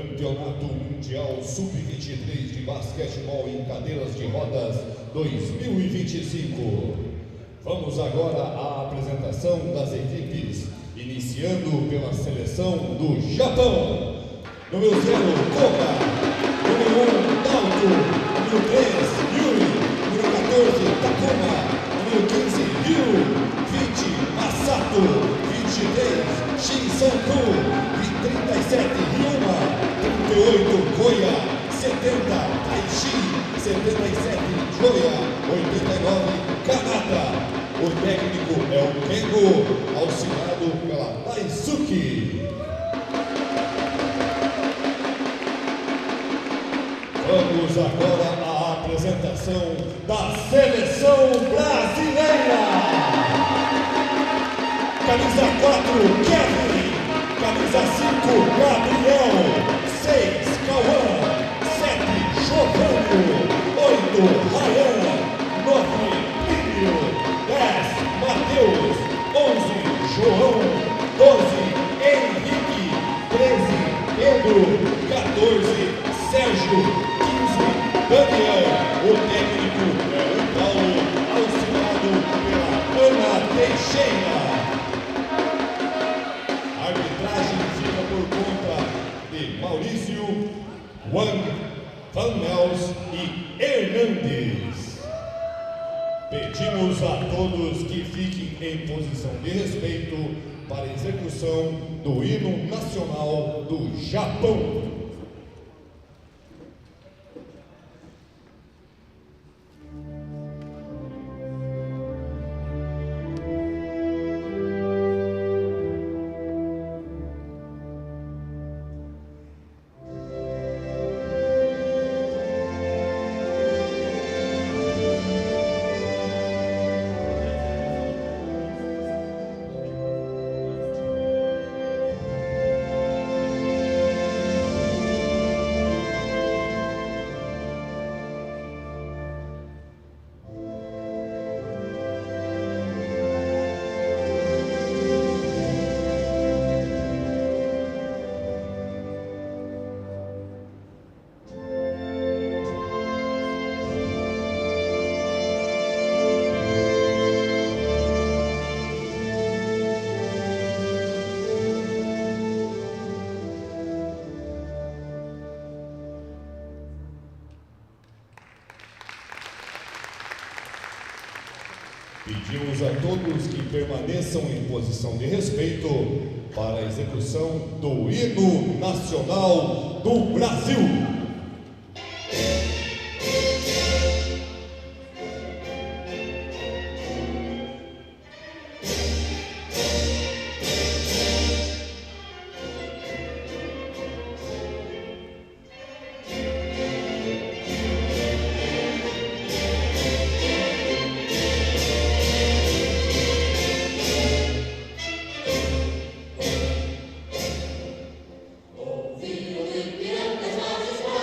Campeonato Mundial Sub-23 de Basquetebol em Cadeiras de Rodas 2025. Vamos agora à apresentação das equipes, iniciando pela seleção do Japão. Número 0, Koga. Número 1, Paulo. Número 3, Yuri. Número 14, Takuma. Número 15, Ryu. 20, Masato. 23, Shinsanku. 37, Ryuma. 38, Koya. 70, Taishi. 77, Joya. 89, Kanata. O técnico é o Kengo, auxiliado pela Daisuke. Vamos agora à apresentação da seleção brasileira. Camisa 4, Kevin. Camisa 5, Gabriel. 6, Cauã. 7, Giovanni. 8, Ryan. 9, Plínio. 10, Matheus. 11, João. 12, Henrique. 13, Pedro. 14, Sérgio. 15, Daniel. O técnico é o Paulo, auxiliado pela Ana Teixeira. A arbitragem fica por conta de Maurício, Wang, Van Mels e Hernandes. Pedimos a todos que fiquem em posição de respeito para a execução do hino nacional do Japão. Pedimos a todos que permaneçam em posição de respeito para a execução do hino nacional do Brasil. Ouvi o limpião das vozes.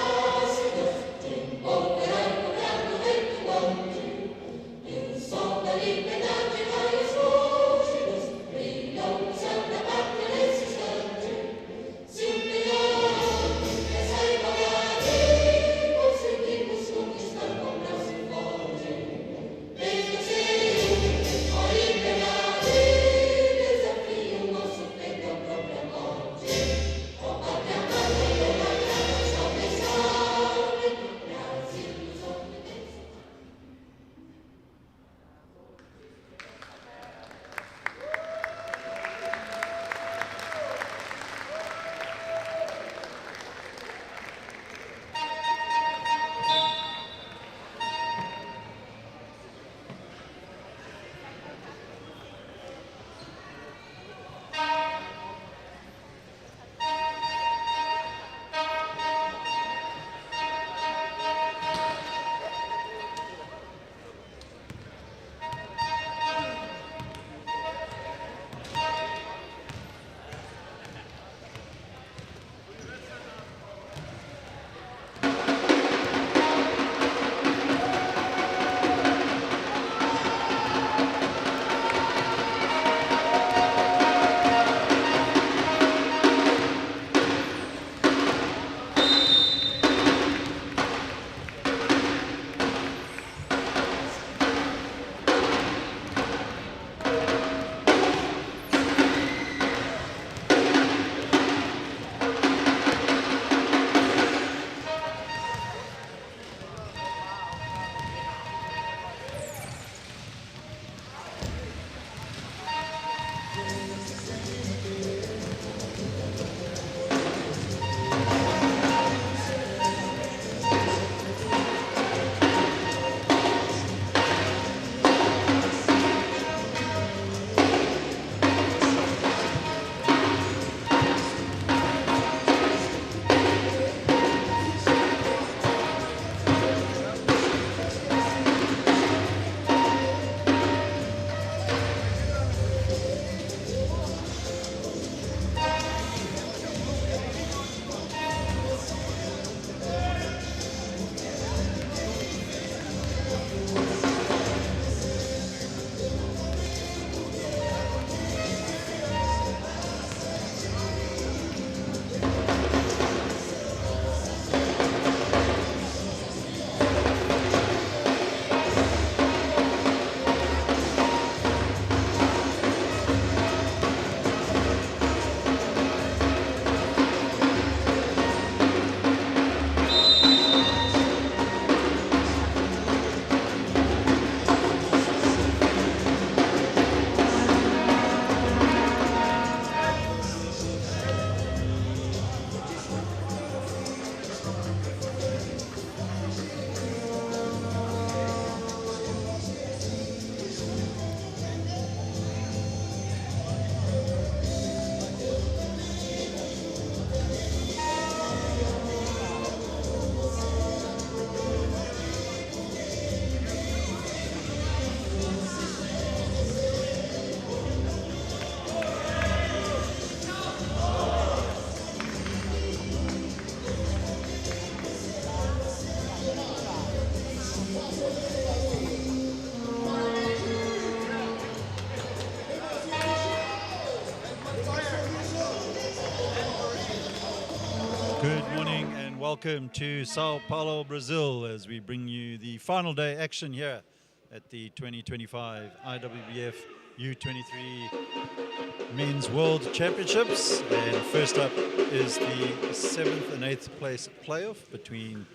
Good morning and welcome to Sao Paulo, Brazil, as we bring you the final day action here at the 2025 IWBF U23 Men's World Championships. And first up is the 7th and 8th place playoff between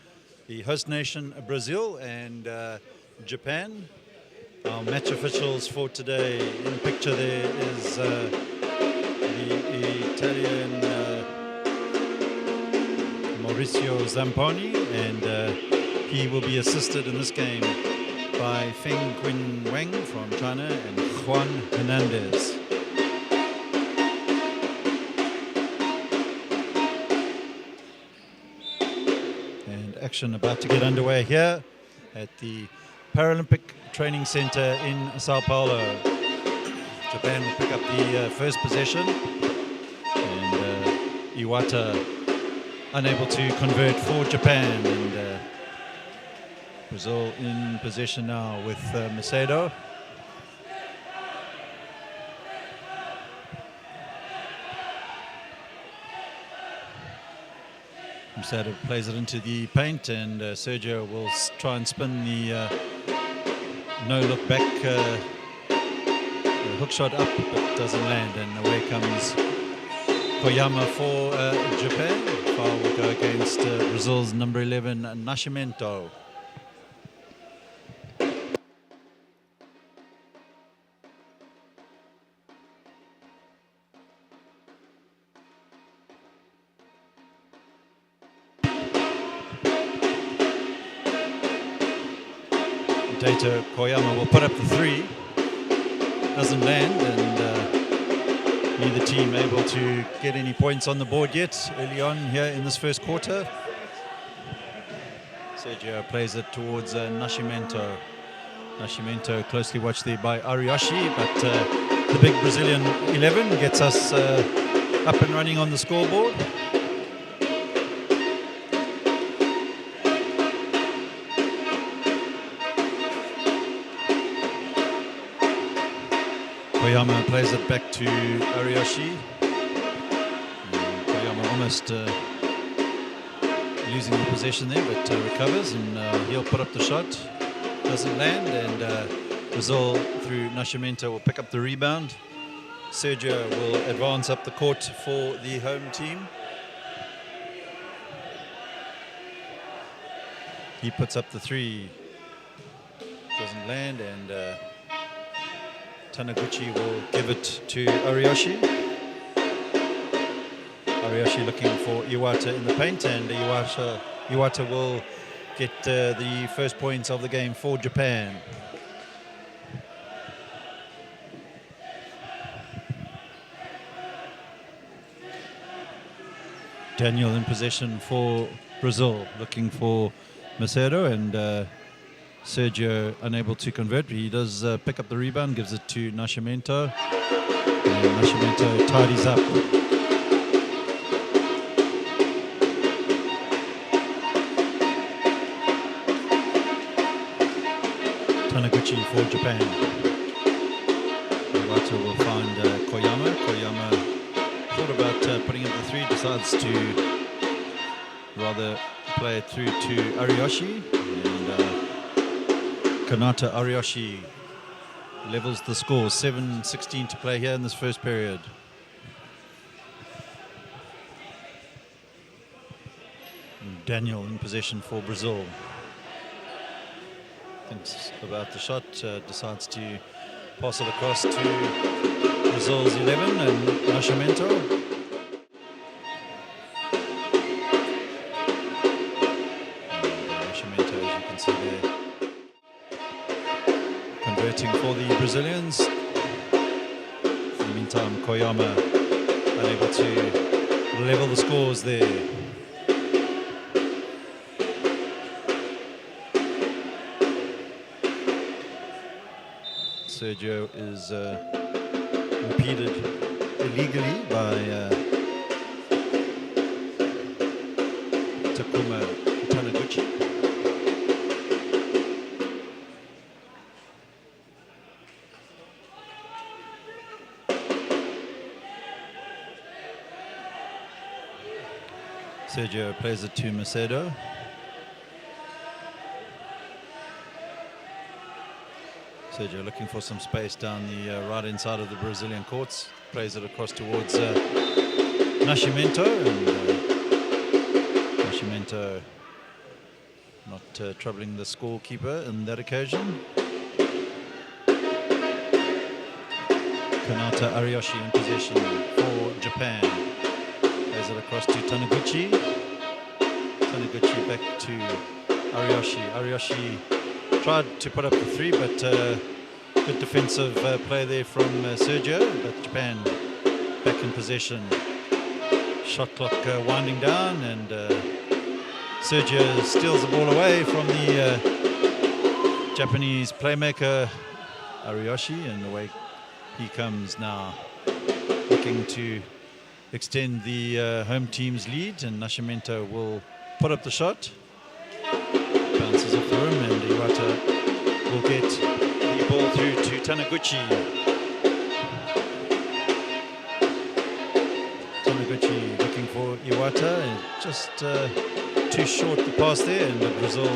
the host nation Brazil and Japan. Our match officials for today, in the picture there is the Italian Mauricio Zamponi, and he will be assisted in this game by Feng Qin Wang from China and Juan Hernandez. And action about to get underway here at the Paralympic Training Center in Sao Paulo. Japan will pick up the first possession, and Iwata unable to convert for Japan, and Brazil in possession now with Macedo. Macedo plays it into the paint, and Sergio will try and spin the no-look back hook shot up, but doesn't land, and away comes Koyama for Japan. Foul will go against Brazil's number 11, Nascimento. Data Koyama will put up the three. Doesn't land, and neither team able to get any points on the board yet early on here in this first quarter. Sergio plays it towards Nascimento. Nascimento closely watched there by Ariyoshi, but the big Brazilian 11 gets us up and running on the scoreboard. Koyama plays it back to Ariyoshi. Koyama almost losing the possession there, but recovers, and he'll put up the shot. Doesn't land, and Brazil through Nascimento will pick up the rebound. Sergio will advance up the court for the home team. He puts up the three. Doesn't land, and Taniguchi will give it to Ariyoshi. Ariyoshi looking for Iwata in the paint, and Iwata will get the first points of the game for Japan. Daniel in possession for Brazil, looking for Macedo, and Sergio unable to convert. He does pick up the rebound, gives it to Nascimento, and Nascimento tidies up. Taniguchi for Japan. Iwata will find Koyama. Koyama thought about putting up the three, decides to rather play it through to Ariyoshi, and Kanata Ariyoshi levels the score. 7:16 to play here in this first period. And Daniel in possession for Brazil. Thinks about the shot, decides to pass it across to Brazil's 11 and Nascimento. Nascimento, as you can see there, converting for the Brazilians. In the meantime, Koyama unable to level the scores there. Sergio is impeded illegally by Takuma Taniguchi. Sergio plays it to Macedo. Sergio looking for some space down the right hand side of the Brazilian courts. Plays it across towards Nascimento, and Nascimento not troubling the scorekeeper in that occasion. Kanata Ariyoshi in possession for Japan. Plays it across to Taniguchi. Taniguchi back to Ariyoshi. Ariyoshi tried to put up the three, but good defensive play there from Sergio. But Japan back in possession. Shot clock winding down, and Sergio steals the ball away from the Japanese playmaker Ariyoshi, and away he comes now, looking to extend the home team's lead, and Nascimento will put up the shot. Bounces off the rim, and Iwata will get the ball through to Taniguchi. Taniguchi looking for Iwata, and just too short the pass there, and Brazil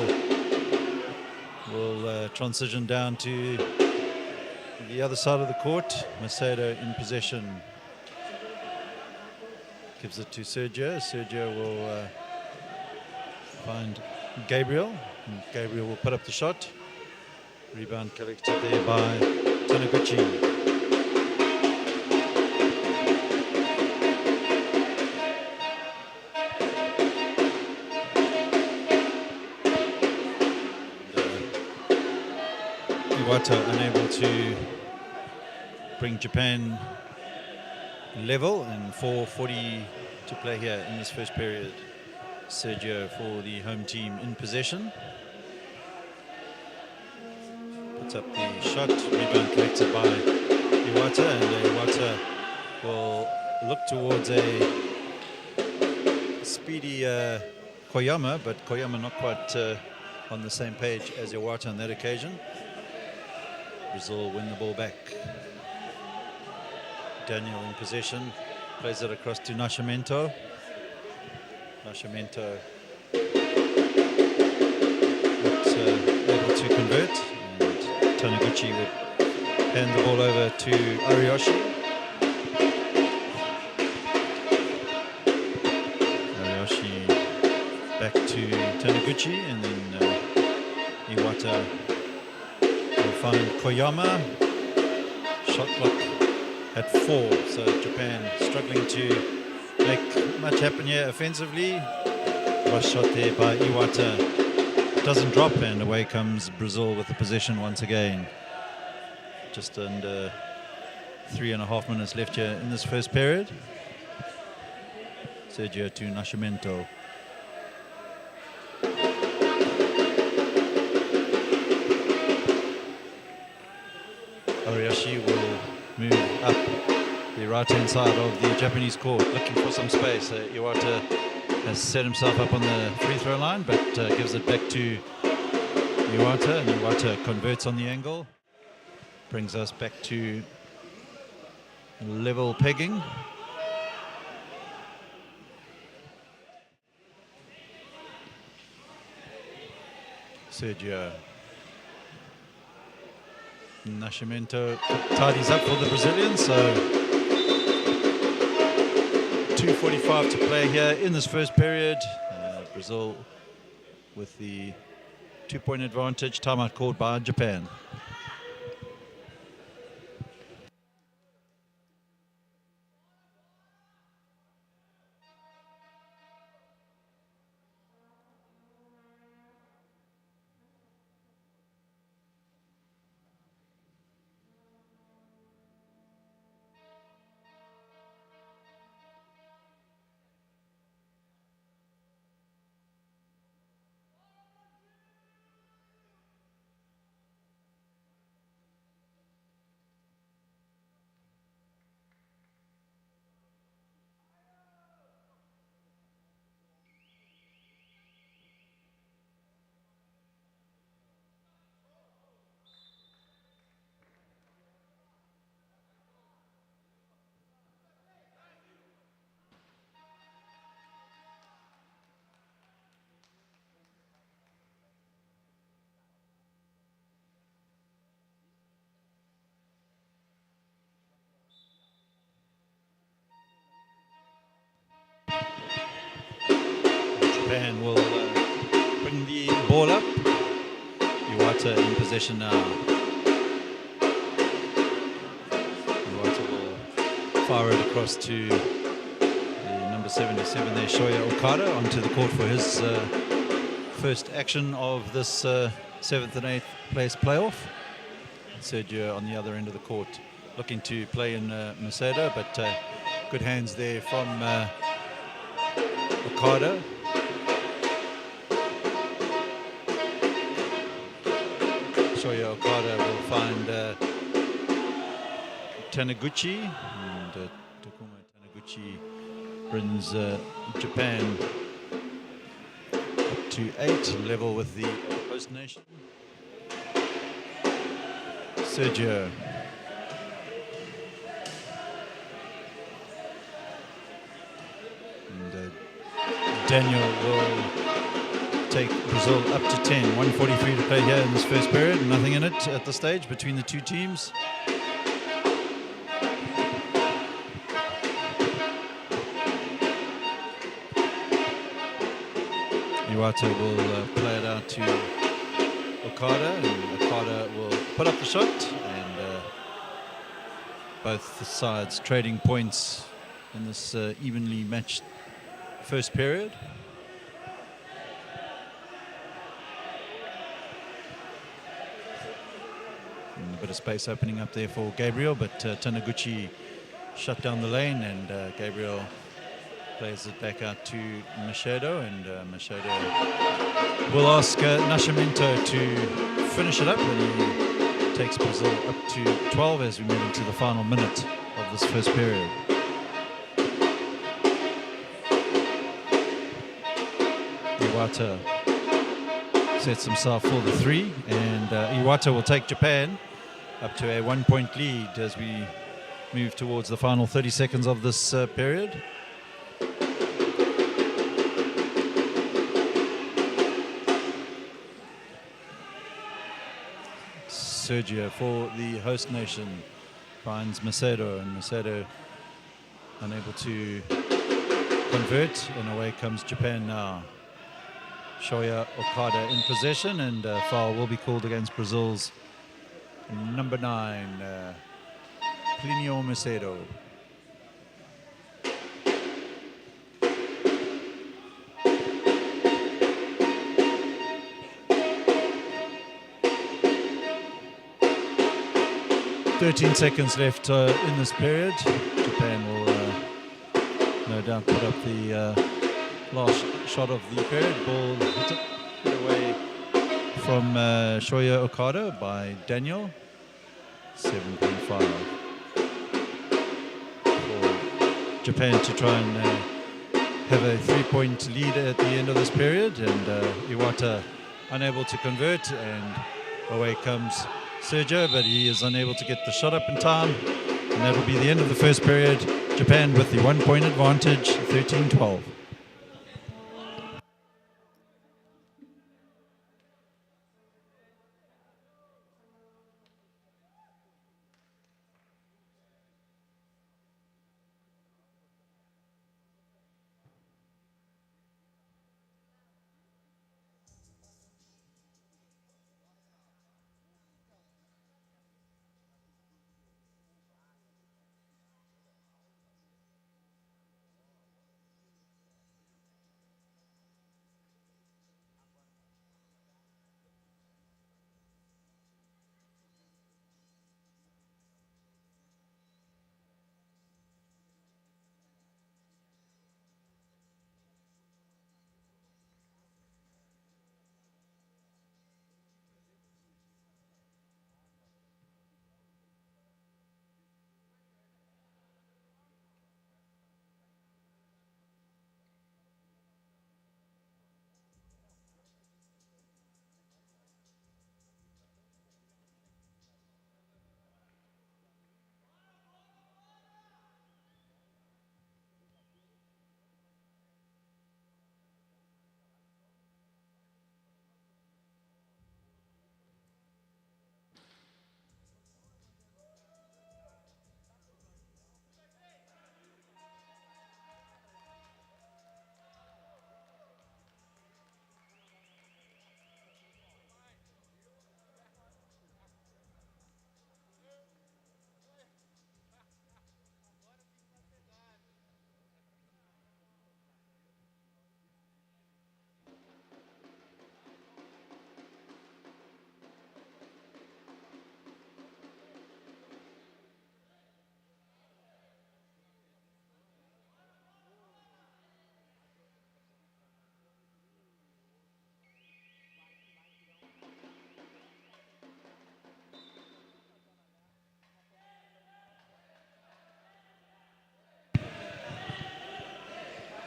will transition down to the other side of the court. Macedo in possession. Gives it to Sergio. Sergio will find Gabriel. And Gabriel will put up the shot. Rebound collected there by Taniguchi. Iwata unable to bring Japan level, and 4:40 to play here in this first period. Sergio for the home team in possession. Puts up the shot, rebound collected by Iwata, and Iwata will look towards a speedy Koyama, but Koyama not quite on the same page as Iwata on that occasion. Brazil win the ball back. Daniel in possession, plays it across to Nascimento. Nascimento not able to convert, and Taniguchi would hand the ball over to Ariyoshi. Ariyoshi back to Taniguchi, and then Iwata will find Koyama. Shot clock at 4, so Japan struggling to make much happen here offensively. Rush shot there by Iwata. Doesn't drop, and away comes Brazil with the possession once again. Just under 3.5 minutes left here in this first period. Sergio to Nascimento. Ariyoshi will move up the right-hand side of the Japanese court, looking for some space. Iwata has set himself up on the free throw line, but gives it back to Iwata, and Iwata converts on the angle. Brings us back to level pegging. Sergio. Nascimento tidies up for the Brazilians, so 2:45 to play here in this first period. Brazil with the 2-point advantage. Timeout called by Japan. Japan will bring the ball up. Iwata in possession now. Iwata will fire it across to the number 77 there, Shoya Okada, onto the court for his first action of this 7th and 8th place playoff. Sergio on the other end of the court looking to play in Macedo, but good hands there from Okada. Shoya Okada will find Taniguchi, and Takuma Taniguchi brings Japan up to 8, level with the host nation. Sergio. And Daniel will take Brazil up to 10. 1:43 to play here in this first period. Nothing in it at the stage between the two teams. Iwata will play it out to Okada, and Okada will put up the shot, and both sides trading points in this evenly matched first period. And a bit of space opening up there for Gabriel, but Taniguchi shut down the lane, and Gabriel plays it back out to Macedo, and Macedo will ask Nascimento to finish it up, and he takes Brazil up to 12 as we move into the final minute of this first period. Iwata sets himself for the 3, and Iwata will take Japan up to a 1-point lead as we move towards the final 30 seconds of this period. Sergio for the host nation finds Macedo, and Macedo unable to convert, and away comes Japan now. Shoya Okada in possession, and foul will be called against Brazil's number 9, Plinio Macedo. "13 seconds left in this period. Japan will no doubt put up the last shot of the period. Ball hit away from Shoya Okada by Daniel. 7.5 for Japan to try and have a 3-point lead at the end of this period, and Iwata unable to convert, and away comes Sergio, but he is unable to get the shot up in time, and that will be the end of the first period. Japan with the 1-point advantage, 13-12.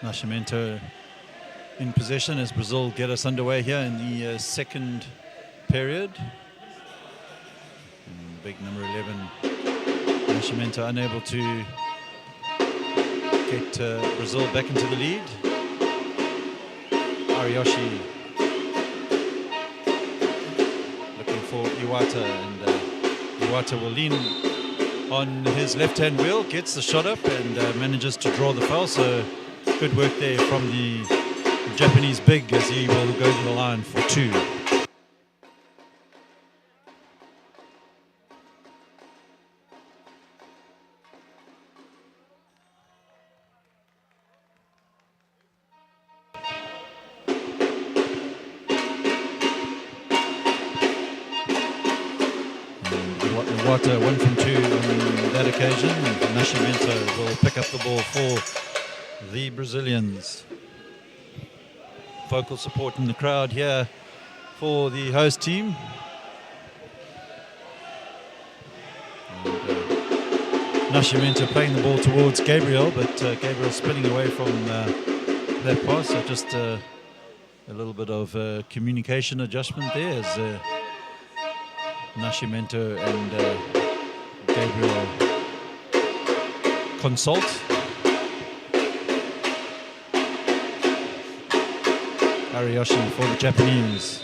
Nascimento in possession as Brazil get us underway here in the second period. And big number 11, Nascimento, unable to get Brazil back into the lead. Ariyoshi looking for Iwata, and Iwata will lean on his left-hand wheel, gets the shot up and manages to draw the foul. So good work there from the Japanese big as he will go to the line for 2. Iwata 1 from 2 on that occasion. Nascimento will pick up the ball for the Brazilians. Vocal support in the crowd here for the host team. And, Nascimento playing the ball towards Gabriel, but Gabriel spinning away from that pass. So just a little bit of communication adjustment there as Nascimento and Gabriel consult. Ariyoshi for the Japanese.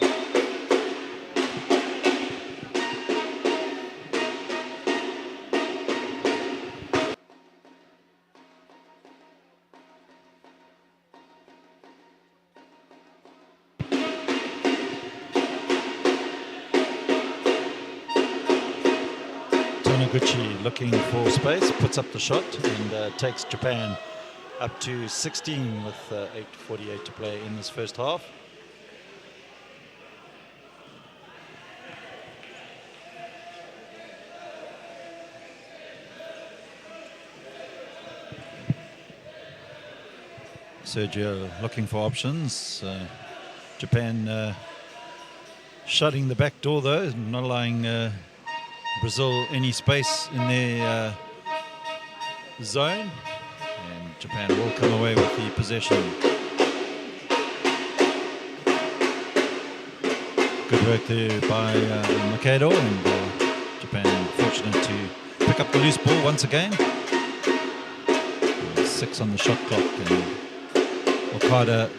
Taniguchi looking for space, puts up the shot and takes Japan up to 16 with 8:48 to play in this first half. Sergio looking for options. Japan shutting the back door though, not allowing Brazil any space in their zone. And Japan will come away with the possession. Good work there by Makedo, and Japan fortunate to pick up the loose ball once again. 6 on the shot clock, and Okada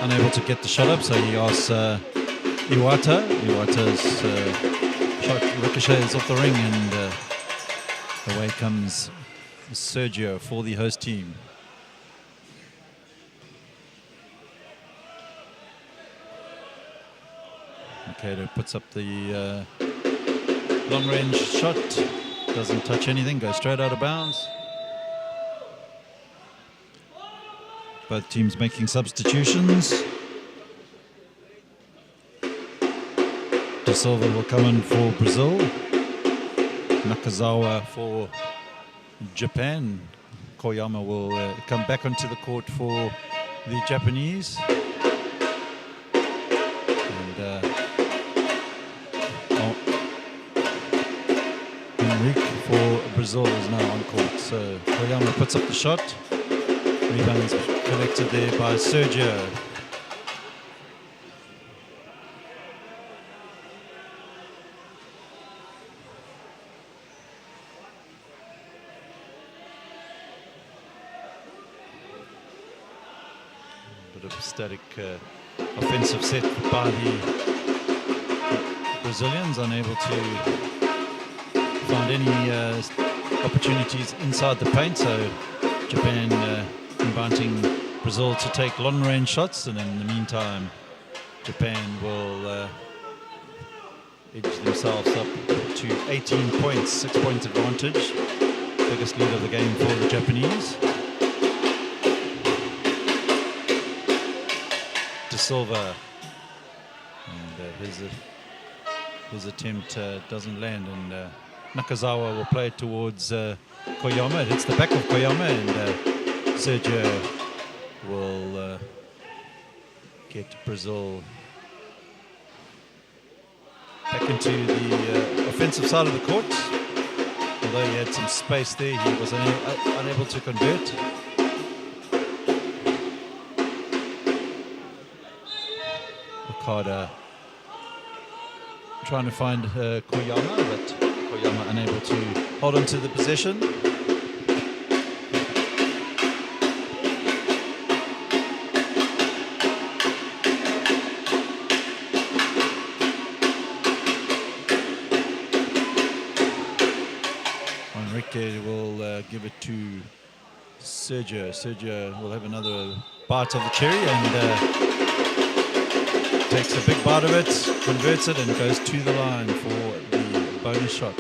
unable to get the shot up, so he asks Iwata. Iwata's shot ricochets off the ring, and away comes Sergio for the host team. Makedo puts up the long range shot, doesn't touch anything, goes straight out of bounds. Both teams making substitutions. De Silva will come in for Brazil. Nakazawa for Japan. Koyama will come back onto the court for the Japanese. And Enrique for Brazil is now on court. So Koyama puts up the shot. Rebounds collected there by Sergio. Bit of a static offensive set by the Brazilians, unable to find any opportunities inside the paint. So Japan inviting Brazil to take long-range shots, and in the meantime, Japan will edge themselves up to 18 points, 6-point advantage. Biggest lead of the game for the Japanese. De Silva, and his attempt doesn't land, and Nakazawa will play it towards Koyama. It hits the back of Koyama, and Sergio will get Brazil back into the offensive side of the court. Although he had some space there, he was unable to convert. Okada trying to find Koyama, but Koyama unable to hold on to the possession. Enrique will give it to Sergio. Sergio will have another bite of the cherry and takes a big bite of it, converts it, and goes to the line for the bonus shot.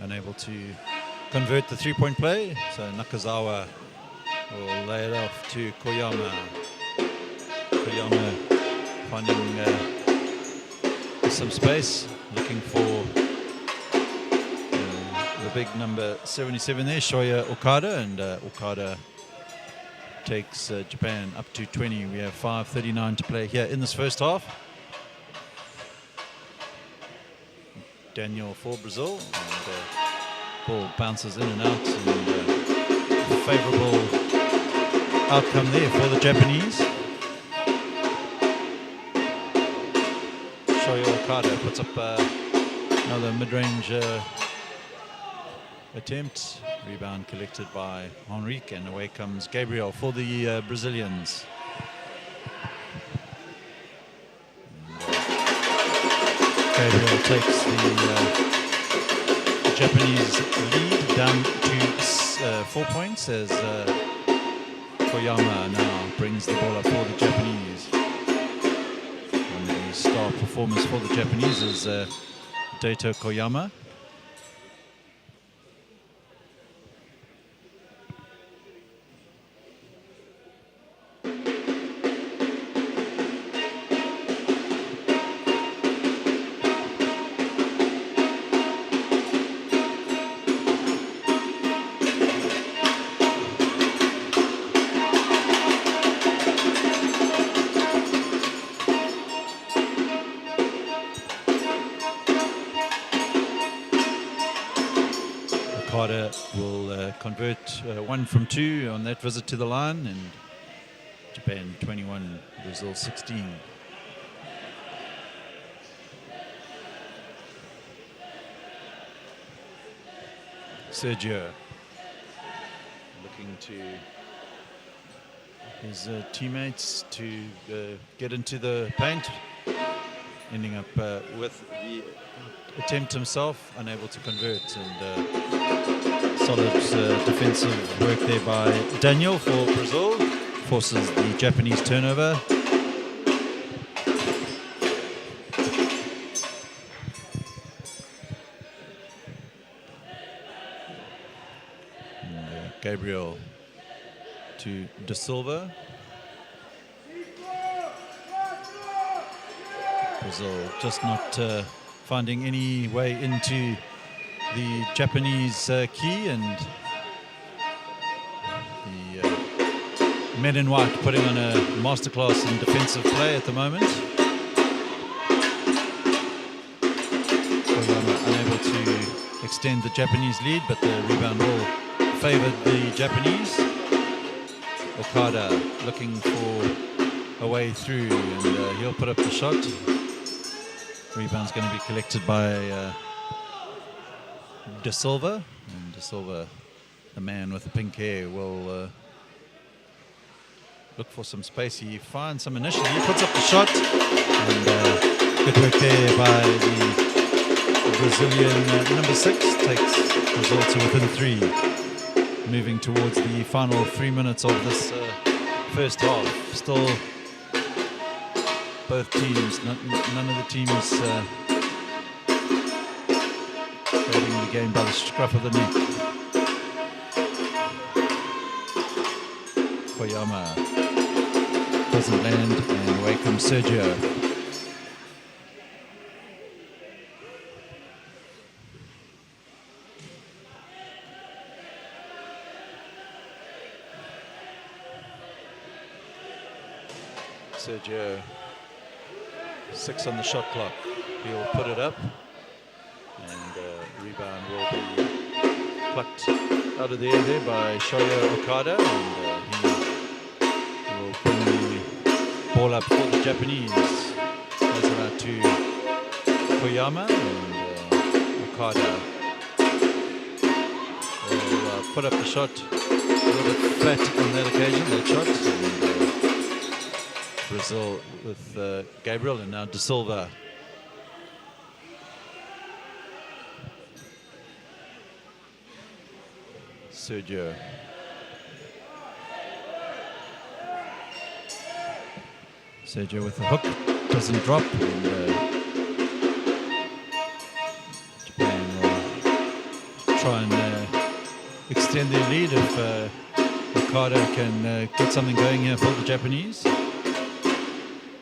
Unable to convert the three-point play, so Nakazawa will lay it off to Koyama. Koyama finding some space, looking for the big number 77 there, Shoya Okada, and Okada takes Japan up to 20. We have 5:39 to play here in this first half. Daniel for Brazil, and ball bounces in and out, and favorable outcome there for the Japanese. Shoya Okada puts up another mid-range attempt. Rebound collected by Henrique, and away comes Gabriel for the Brazilians. Gabriel takes the Japanese lead down to 4 points as Koyama now brings the ball up for the Japanese. And the star performance for the Japanese is Dato Koyama. Will convert 1 from 2 on that visit to the line, and Japan 21, Brazil 16. Sergio looking to his teammates to get into the paint, ending up with the attempt himself, unable to convert, and solid defensive work there by Daniel for Brazil, forces the Japanese turnover. And, Gabriel to De Silva. Brazil just not finding any way into the Japanese key, and the men in white putting on a masterclass in defensive play at the moment. Koyama unable to extend the Japanese lead, but the rebound ball favored the Japanese. Okada looking for a way through, and he'll put up the shot. Rebound's going to be collected by De Silva, and De Silva, the man with the pink hair, will look for some space. He finds some initially, he puts up the shot, and good work there by the Brazilian number 6, takes Brazil to within 3, moving towards the final 3 minutes of this first half. Still both teams, none of the teams holding the game by the scruff of the neck. Koyama doesn't land, and away comes Sergio. Sergio, 6 on the shot clock. He'll put it up, and rebound will be plucked out of the air there by Shoya Okada, and he will bring the ball up for the Japanese. Goes it out to Koyama, and Okada will put up the shot a little bit flat on that occasion, that shot. And Brazil with Gabriel, and now De Silva. Sergio. Sergio with the hook, doesn't drop, and Japan will try and extend their lead if Okada can get something going here for the Japanese.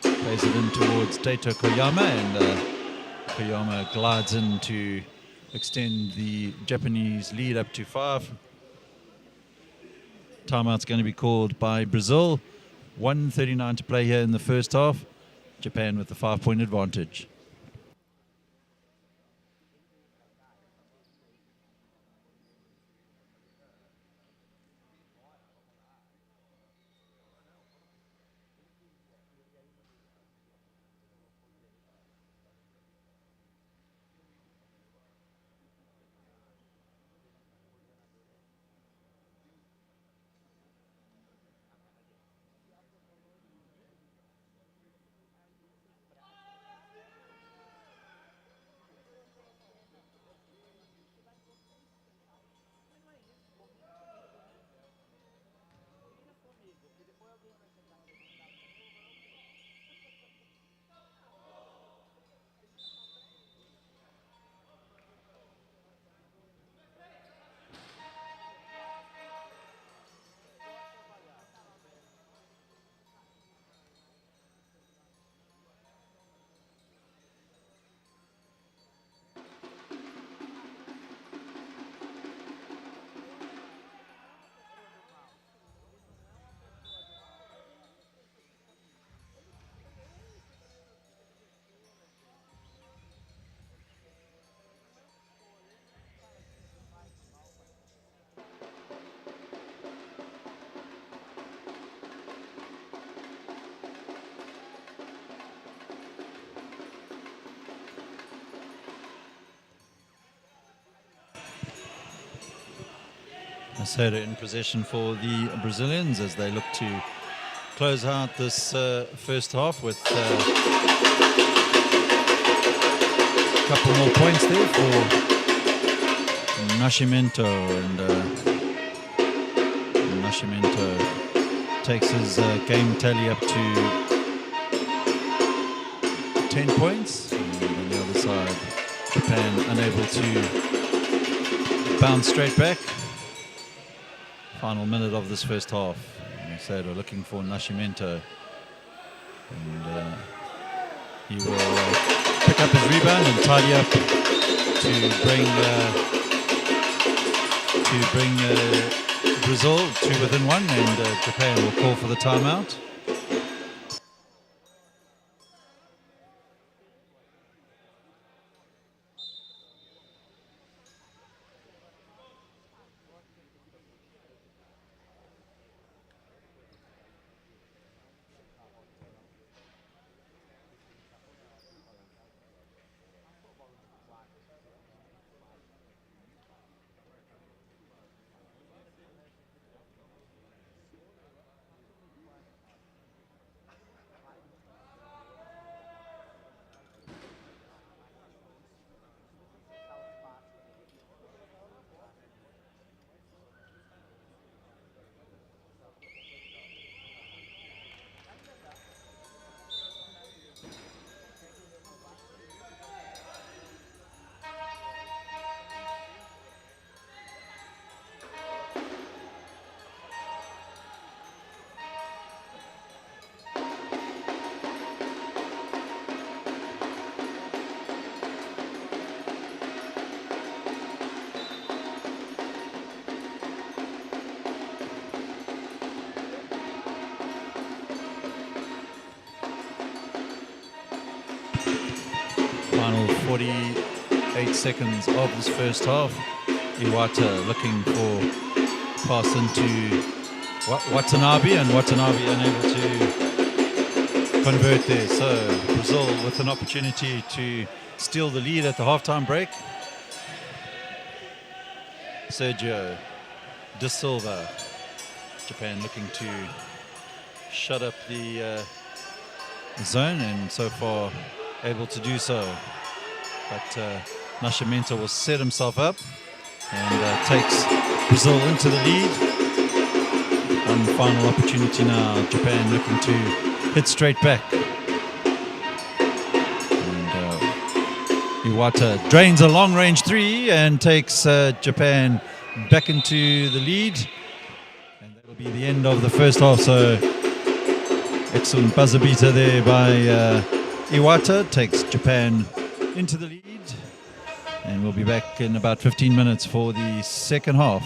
Plays it in towards Taito Koyama, and Koyama glides in to extend the Japanese lead up to 5. Timeout's going to be called by Brazil. 1:39 to play here in the first half. Japan with the 5-point advantage. Macedo in possession for the Brazilians as they look to close out this first half with a couple more points there for Nascimento, and Nascimento takes his game tally up to 10 points. And on the other side, Japan unable to bounce straight back. Final minute of this first half. Macedo looking for Nascimento, and he will pick up his rebound and tidy up to bring Brazil to within 1, and Japan will call for the timeout. final 48 seconds of this first half. Iwata looking for pass into Watanabe, and Watanabe unable to convert there. So Brazil with an opportunity to steal the lead at the halftime break. Sergio De Silva, Japan looking to shut up the zone, and so far able to do so. But Nascimento will set himself up and takes Brazil into the lead. One final opportunity now. Japan looking to hit straight back. And Iwata drains a long-range three and takes Japan back into the lead. And that'll be the end of the first half. So excellent buzzer beater there by Iwata. Takes Japan into the lead. And we'll be back in about 15 minutes for the second half.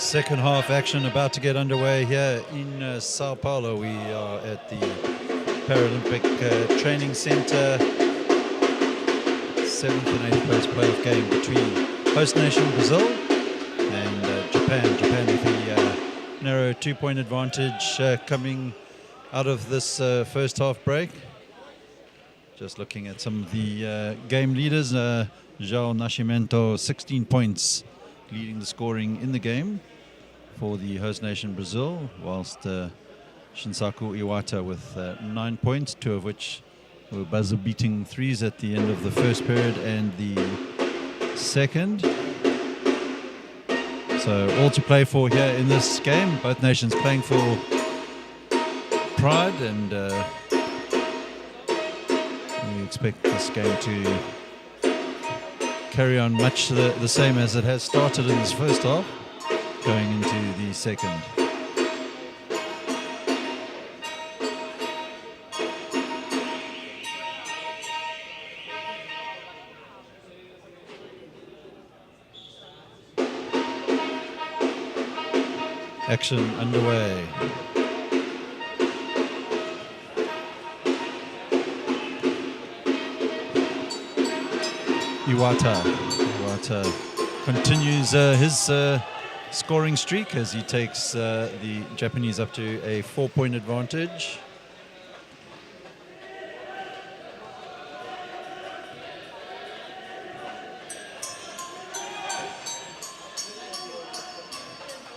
Second half action about to get underway here in Sao Paulo. We are at the Paralympic Training Center. 7th and 8th place playoff game between host nation Brazil and Japan. Japan with a narrow 2-point advantage coming out of this first half break. Just looking at some of the game leaders. João Nascimento, 16 points, leading the scoring in the game for the host nation Brazil, whilst Shinsaku Iwata with 9 points, 2 of which were buzzer-beating threes at the end of the first period and the second. So all to play for here in this game. Both nations playing for pride, and we expect this game to carry on much the same as it has started in this first half, going into the second. Action underway. Iwata continues his scoring streak as he takes the Japanese up to a 4-point advantage.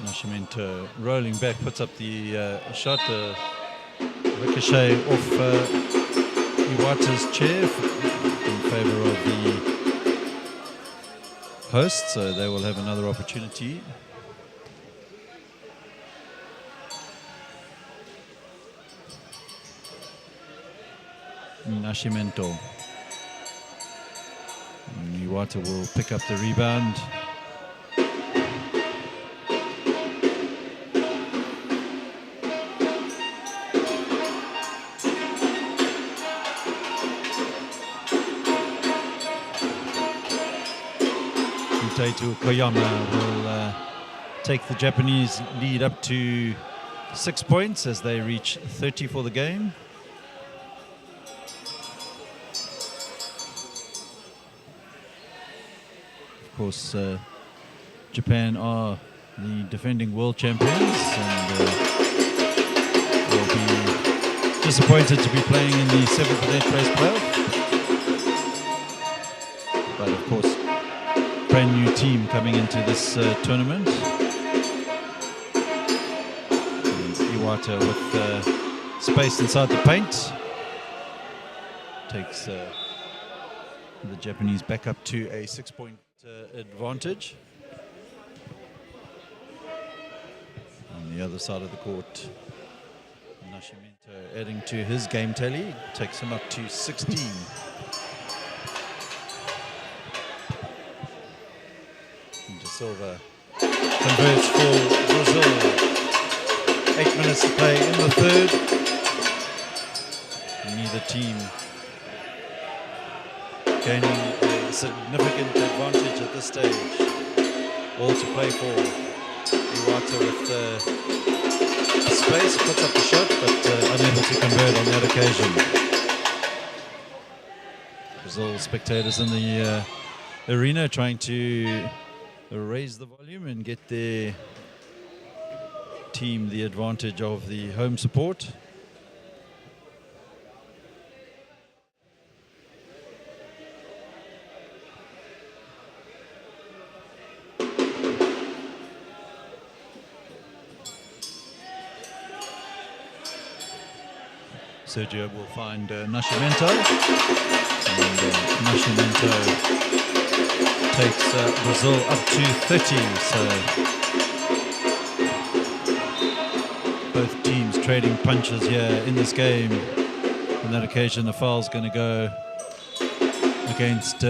Nascimento rolling back, puts up the shot, ricochet off Iwata's chair in favor of the host, so they will have another opportunity. Nascimento. Iwata will pick up the rebound. Taito Koyama will take the Japanese lead up to 6 points as they reach 30 for the game. Of course, Japan are the defending world champions and will be disappointed to be playing in the 7th and 8th place playoff. But of course, brand new team coming into this tournament. And Iwata with space inside the paint takes the Japanese back up to a 6-point advantage. On the other side of the court, Nascimento adding to his game tally, takes him up to 16. Silva converts for Brazil. 8 minutes to play in the third. Neither team gaining a significant advantage at this stage. All to play for. Iwata with space, puts up the shot, but unable to convert on that occasion. Brazil spectators in the arena trying to raise the volume and get their team the advantage of the home support. Sergio will find Nascimento, and Nascimento takes Brazil up to 30, so both teams trading punches here in this game. On that occasion, the foul's going to go against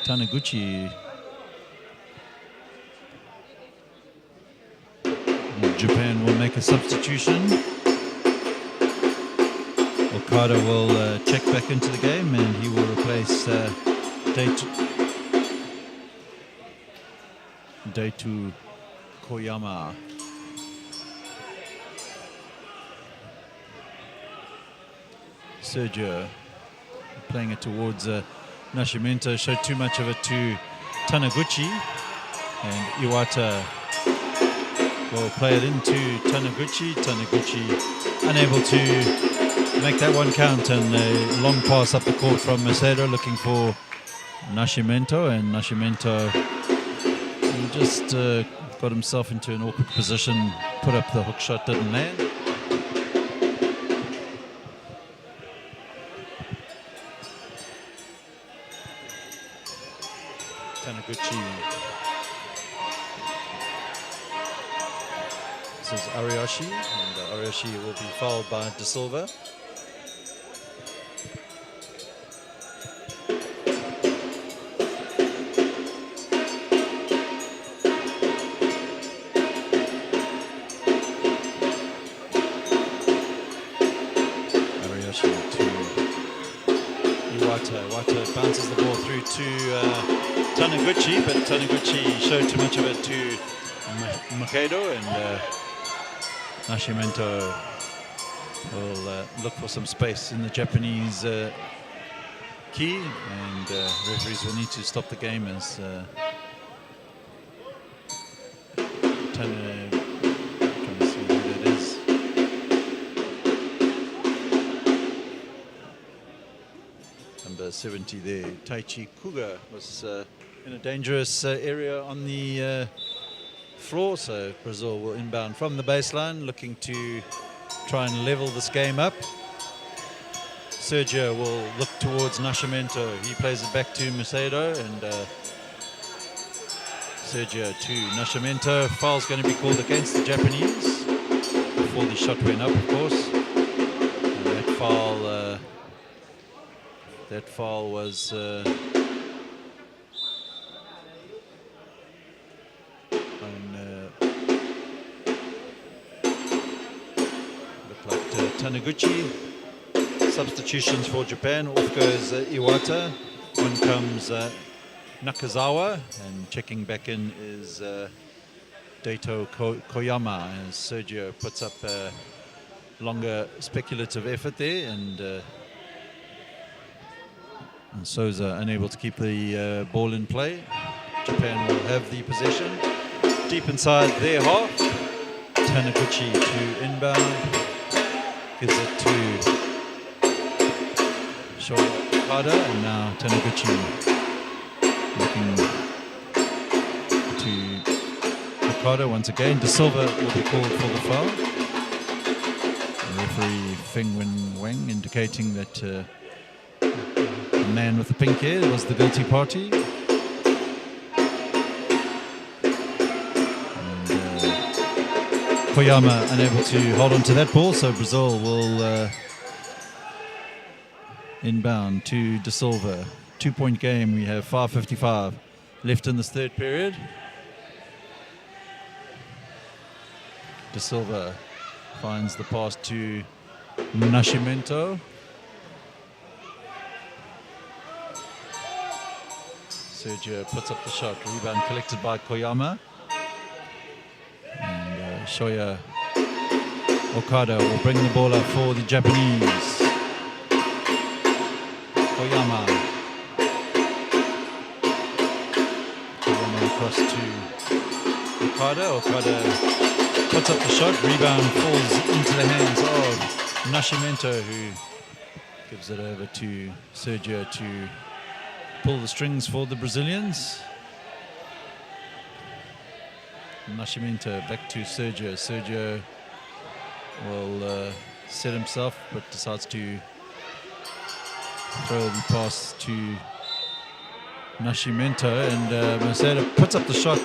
Taniguchi. Japan will make a substitution. Okada will check back into the game, and he will replace Deitu Koyama. Sergio playing it towards Nascimento, showed too much of it to Taniguchi, and Iwata will play it into Taniguchi. Taniguchi unable to make that one count, and a long pass up the court from Macedo looking for Nascimento, and Nascimento just got himself into an awkward position, put up the hook shot, didn't land. Taniguchi. This is Ariyoshi, and Ariyoshi will be fouled by De Silva. Ariyoshi to Iwata. Iwata bounces the ball through to Taniguchi, but Taniguchi showed too much of it to Macedo, and Nascimento will look for some space in the Japanese key, and referees will need to stop the game as trying to see who that is. Number 70 there, Taichi Kuga, was in a dangerous area on the floor, so Brazil will inbound from the baseline, looking to try and level this game up. Sergio will look towards Nascimento. He plays it back to Macedo, and Sergio to Nascimento. Foul's going to be called against the Japanese before the shot went up, of course. And that foul was Taniguchi. Substitutions for Japan. Off goes Iwata. On comes Nakazawa, and checking back in is Daito Koyama, as Sergio puts up a longer speculative effort there, and Souza unable to keep the ball in play. Japan will have the possession deep inside their half. Taniguchi to inbound. Gives it to Okada, and now Taniguchi looking to Okada once again. De Silva will be called for the foul. The referee Feng Wen Wang indicating that the man with the pink hair was the guilty party. Koyama unable to hold on to that ball, so Brazil will inbound to De Silva. 2-point game. We have 5:55 left in this third period. De Silva finds the pass to Nascimento. Sergio puts up the shot. Rebound collected by Koyama. And Shoya Okada will bring the ball up for the Japanese. Koyama across to Okada. Okada puts up the shot. Rebound falls into the hands of Nascimento, who gives it over to Sergio to pull the strings for the Brazilians. Nascimento back to Sergio. Sergio will set himself, but decides to throw the pass to Nascimento, and Macedo puts up the shot,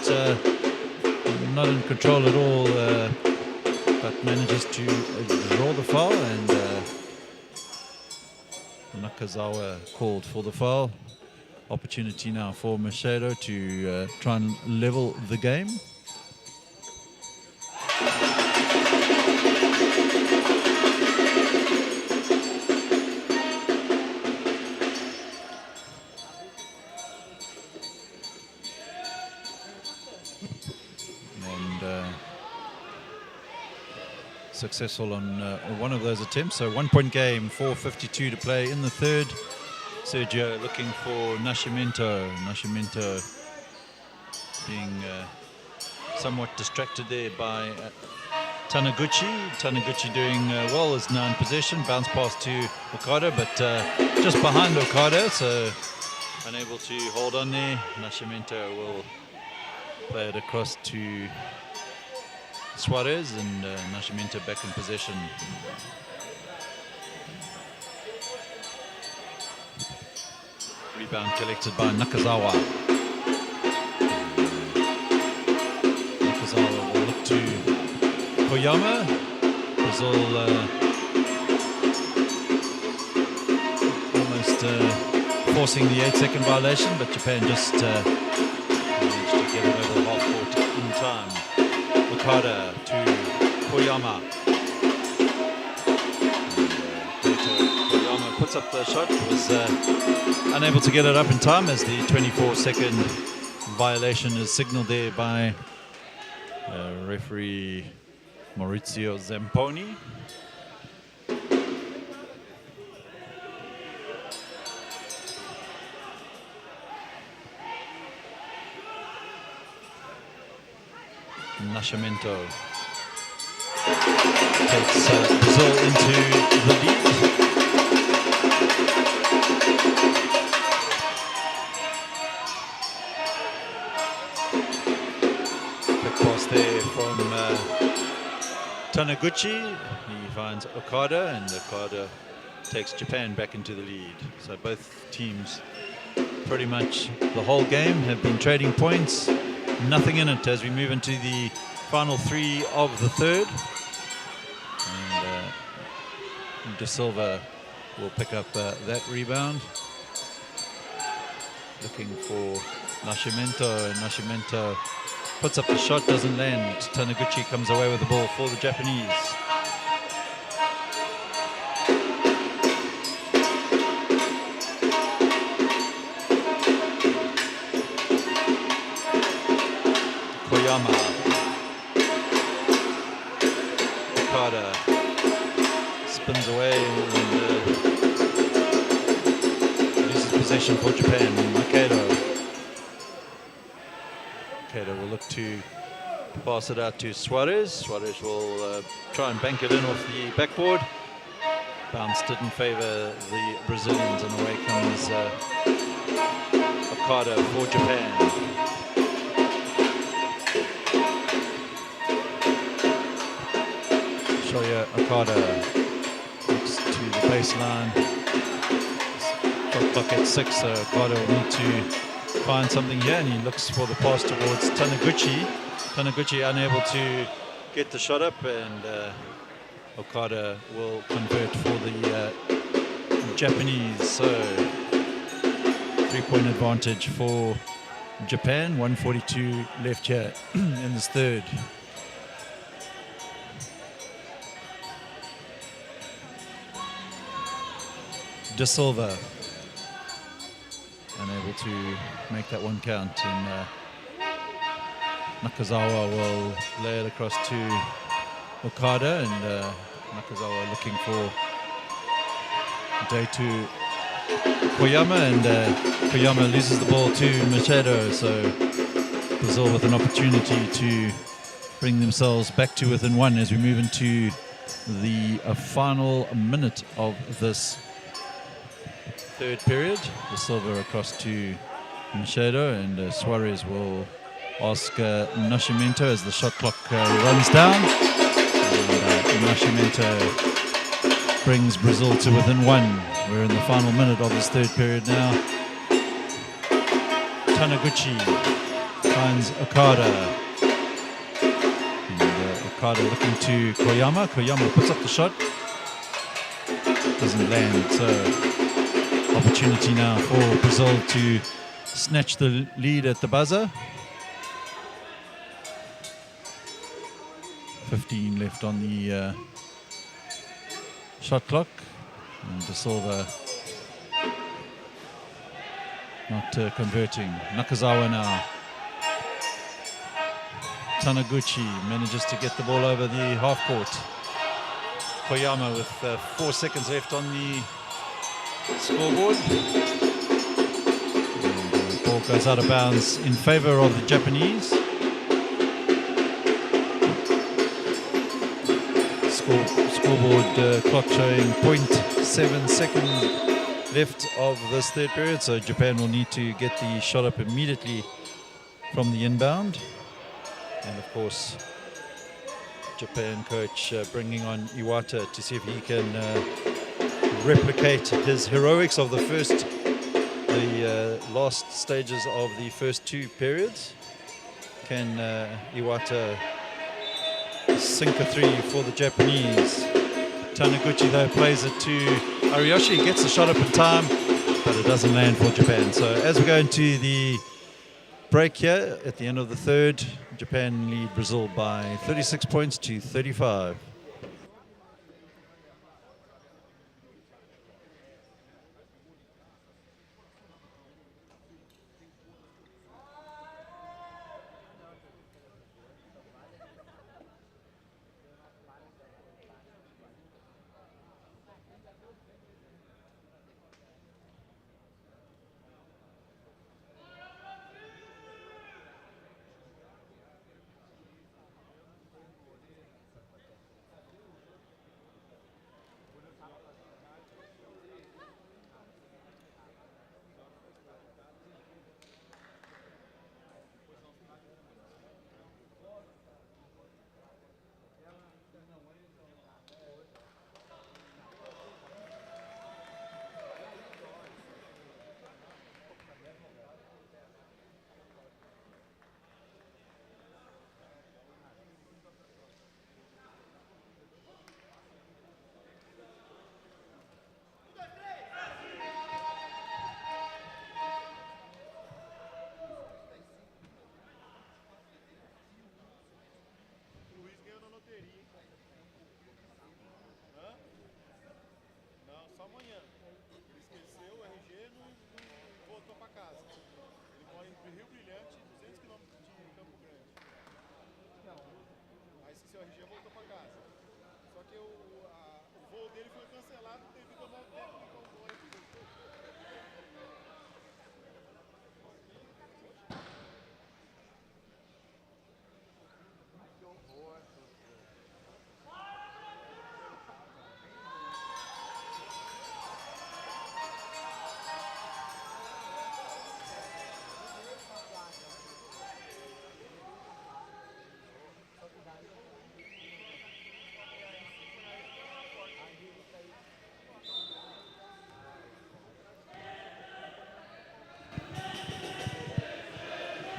not in control at all, but manages to draw the foul, and Nakazawa called for the foul. Opportunity now for Macedo to try and level the game. successful on one of those attempts. So 1 point game, 4:52 to play in the third. Sergio looking for Nascimento. Nascimento being somewhat distracted there by Taniguchi. Taniguchi doing well, is now in possession. Bounce pass to Okada, but just behind Okada, so unable to hold on there. Nascimento will play it across to Suarez, and Nascimento back in possession. Rebound collected by Nakazawa. Nakazawa will look to Koyama. Brazil almost forcing the 8-second violation, but Japan just managed to get it over the half court in time. Okada to Koyama. Koyama puts up the shot, was unable to get it up in time as the 24-second violation is signaled there by referee Maurizio Zamponi. Nascimento takes Brazil into the lead. Quick pass there from Taniguchi. He finds Okada, and Okada takes Japan back into the lead. So both teams pretty much the whole game have been trading points. Nothing in it as we move into the final three of the third. And De Silva will pick up that rebound. Looking for Nascimento, and Nascimento puts up the shot, doesn't land. Taniguchi comes away with the ball for the Japanese. Koyama. Okada spins away and loses possession for Japan. Okada will look to pass it out to Suarez. Suarez will try and bank it in off the backboard. Bounce didn't favor the Brazilians, and away comes Okada for Japan. Shoya Okada looks to the baseline. Shot clock at 6, so Okada will need to find something here, and he looks for the pass towards Taniguchi. Taniguchi unable to get the shot up, and Okada will convert for the Japanese. So 3-point advantage for Japan. 1:42 left here in this third. De Silva unable to make that one count, and Nakazawa will lay it across to Okada, and Nakazawa looking for day to Koyama, and Koyama loses the ball to Machado, so Brazil with an opportunity to bring themselves back to within one as we move into the final minute of this third period. De Silva across to Machado, and Suarez will ask Nascimento as the shot clock runs down. And Nascimento brings Brazil to within one. We're in the final minute of this third period now. Taniguchi finds Okada. And Okada looking to Koyama. Koyama puts up the shot. Doesn't land, so opportunity now for Brazil to snatch the lead at the buzzer. 15 left on the shot clock. And De Silva not converting. Nakazawa now. Taniguchi manages to get the ball over the half court. Koyama with 4 seconds left on the scoreboard. And the ball goes out of bounds in favor of the Japanese. Scoreboard clock showing 0.7 seconds left of this third period, so Japan will need to get the shot up immediately from the inbound. And of course, Japan coach bringing on Iwata to see if he can replicate his heroics of the last stages of the first 2 periods. Can Iwata sink a 3 for the Japanese? Taniguchi though plays it to Ariyoshi, gets the shot up in time, but it doesn't land for Japan. So as we go into the break here at the end of the third, Japan lead Brazil by 36 points to 35.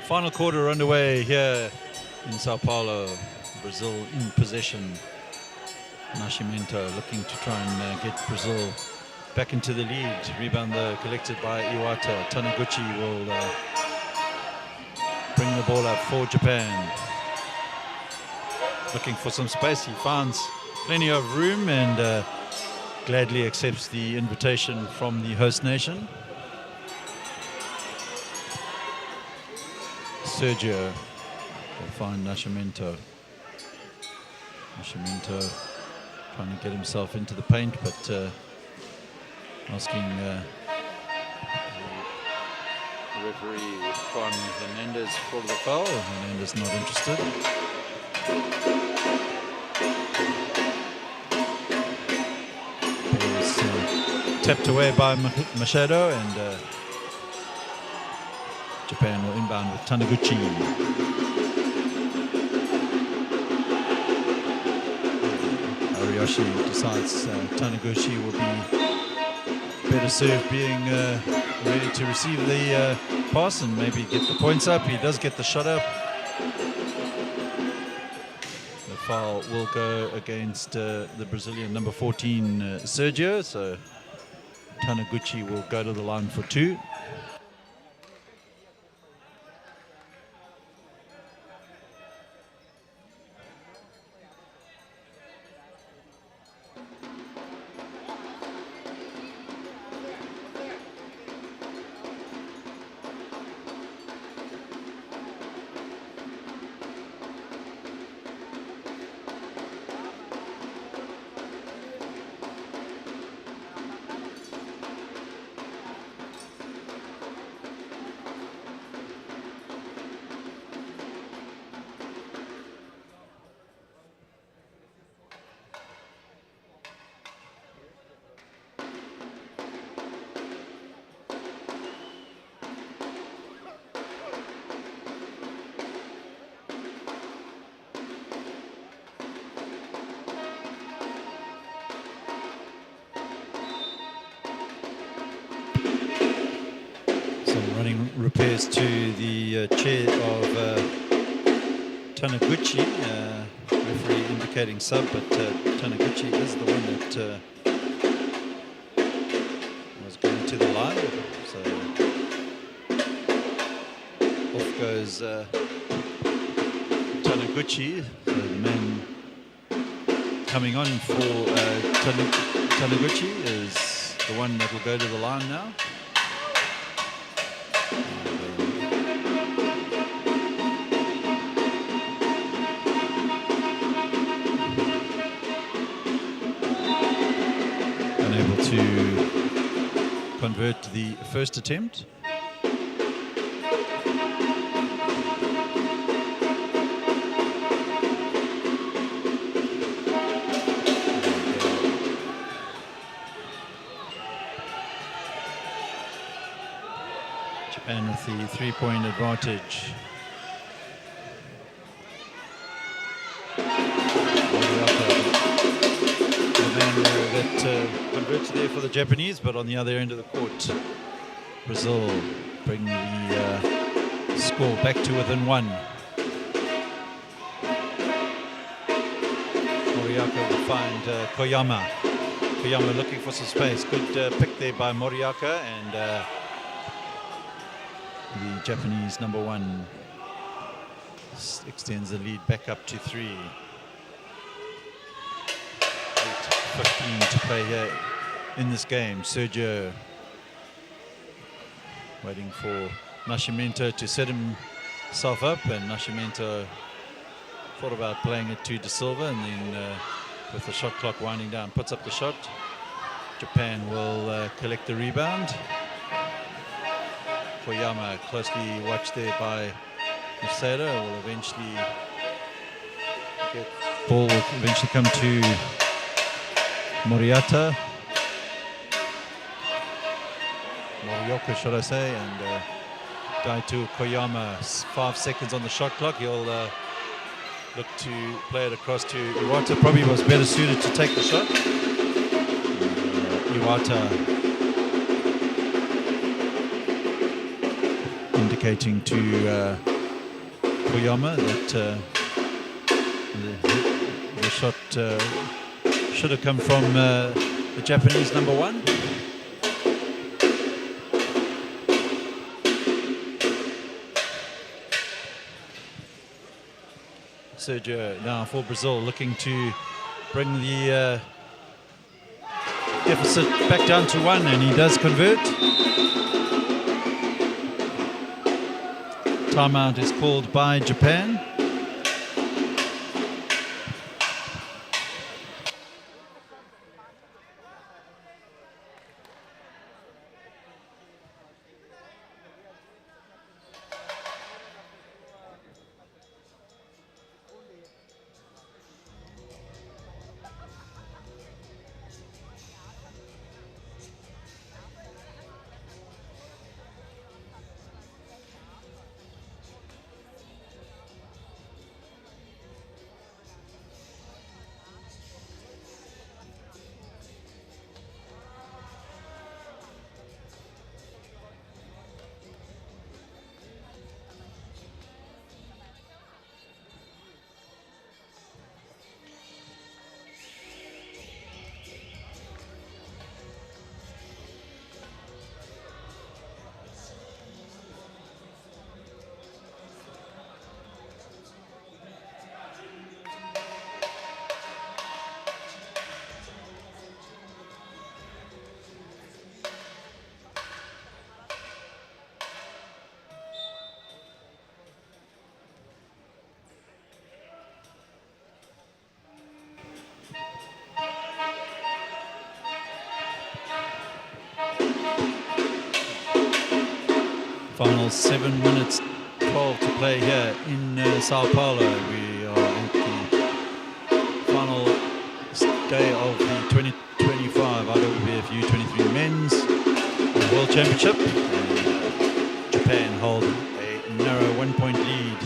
Final quarter underway here in Sao Paulo. Brazil in possession. Nascimento looking to try and get Brazil back into the lead. Rebound though collected by Iwata. Taniguchi will bring the ball up for Japan. Looking for some space. He finds plenty of room and gladly accepts the invitation from the host nation. Sergio will find Nascimento. Nascimento trying to get himself into the paint, but asking the referee Juan Hernandez for the foul. Hernandez not interested. Ball is tapped away by Machado, and Japan will inbound with Taniguchi. Ariyoshi decides Taniguchi will be better served being ready to receive the pass and maybe get the points up. He does get the shot up. The foul will go against the Brazilian number 14, Sergio. So Taniguchi will go to the line for 2. Some running repairs to the chair of Taniguchi. Referee indicating sub, but Taniguchi is the one that was going to the line. So off goes Taniguchi. So the man coming on for Taniguchi is the one that will go to the line now. Unable to convert the first attempt. Japan with the 3-point advantage. That converts there for the Japanese, but on the other end of the court, Brazil bring the score back to within one. Moriaka will find Koyama. Koyama looking for some space. Good pick there by Moriaka, and the Japanese number one extends the lead back up to 3. 15 to play here in this game. Sergio waiting for Nascimento to set himself up, and Nascimento thought about playing it to De Silva, and then with the shot clock winding down, puts up the shot. Japan will collect the rebound. Koyama, closely watched there by Macedo, will eventually get ball, will eventually come to Morioka, should I say, and Daitu Koyama, 5 seconds on the shot clock. He'll look to play it across to Iwata. Probably was better suited to take the shot. Iwata indicating to Koyama that the shot should have come from the Japanese number one. Sergio now for Brazil, looking to bring the deficit back down to 1, and he does convert. Timeout is called by Japan. Final 7 minutes 12 to play here in Sao Paulo. We are at the final day of the 2025 IWBF U23 Men's World Championship. And Japan hold a narrow 1-point lead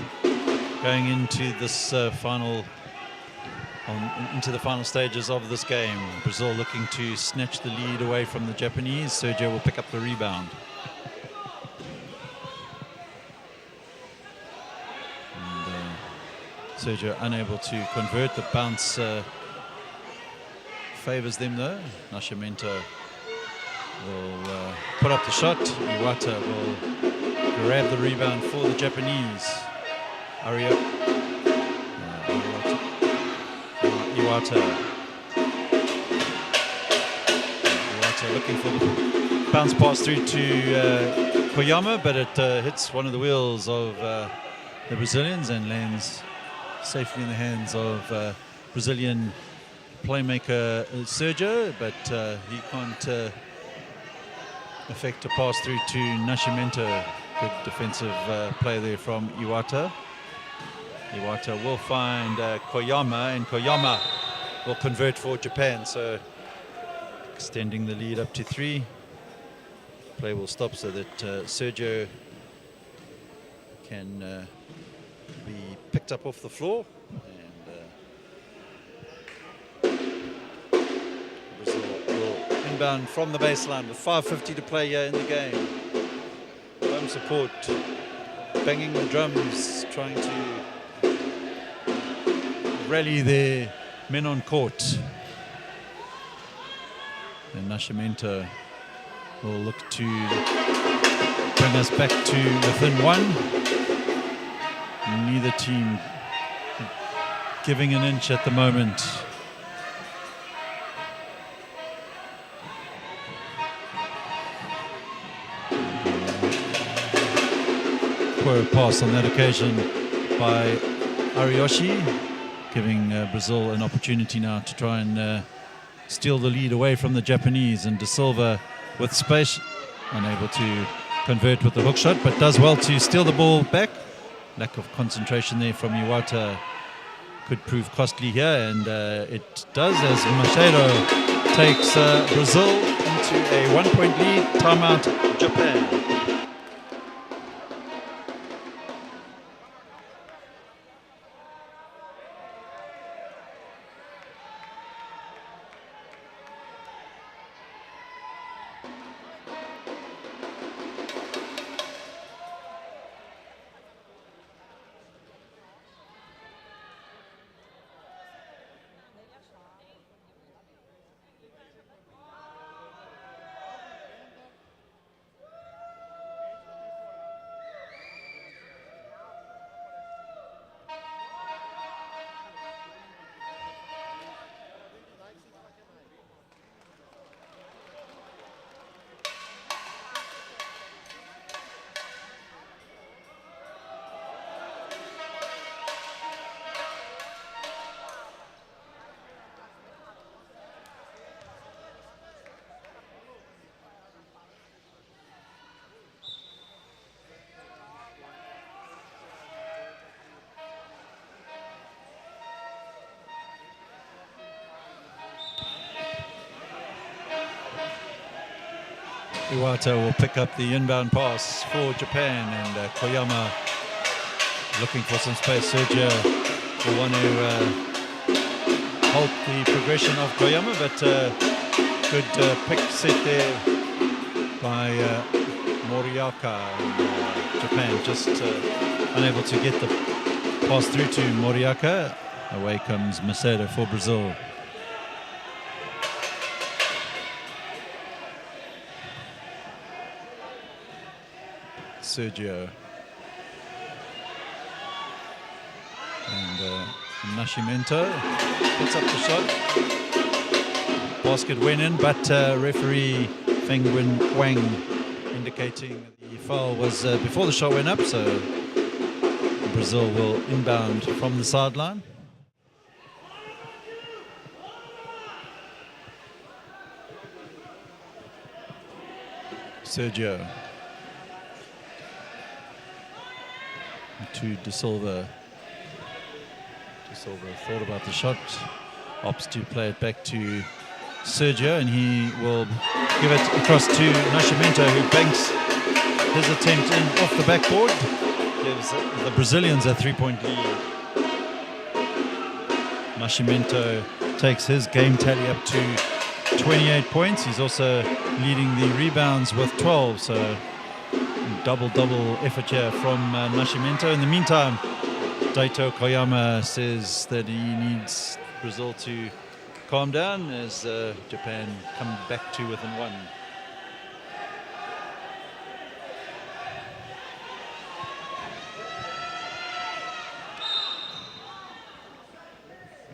going into this into the final stages of this game. Brazil looking to snatch the lead away from the Japanese. Sergio will pick up the rebound. Sergio unable to convert. The bounce favors them though. Nascimento will put up the shot. Iwata will grab the rebound for the Japanese. Iwata looking for the bounce pass through to Koyama, but it hits one of the wheels of the Brazilians and lands safely in the hands of Brazilian playmaker Sergio, but he can't effect a pass through to Nascimento. Good defensive play there from Iwata. Iwata will find Koyama, and Koyama will convert for Japan, so extending the lead up to 3. Play will stop so that Sergio can be picked up off the floor, and Brazil will inbound from the baseline with 5:50 to play here in the game. Home support banging the drums, trying to rally their men on court. And Nascimento will look to bring us back to within 1. Neither team giving an inch at the moment. Poor pass on that occasion by Ariyoshi, giving Brazil an opportunity now to try and steal the lead away from the Japanese. And De Silva with space, unable to convert with the hook shot, but does well to steal the ball back. Lack of concentration there from Iwata could prove costly here, and it does, as Macedo takes Brazil into a 1-point lead. Timeout, Japan. Iwata will pick up the inbound pass for Japan, and Koyama looking for some space. Sergio will want to halt the progression of Koyama, but good pick set there by Moriaka. Japan just unable to get the pass through to Moriaka. Away comes Macedo for Brazil. Sergio and Nascimento puts up the shot. Basket went in, but referee Feng Wang indicating the foul was before the shot went up, so Brazil will inbound from the sideline. Sergio to De Silva. De Silva thought about the shot, opts to play it back to Sergio, and he will give it across to Nascimento, who banks his attempt in off the backboard. Gives the Brazilians a 3-point lead. Nascimento takes his game tally up to 28 points. He's also leading the rebounds with 12, so double effort here from Nascimento. In the meantime, Daito Koyama says that he needs Brazil to calm down as Japan come back to within one.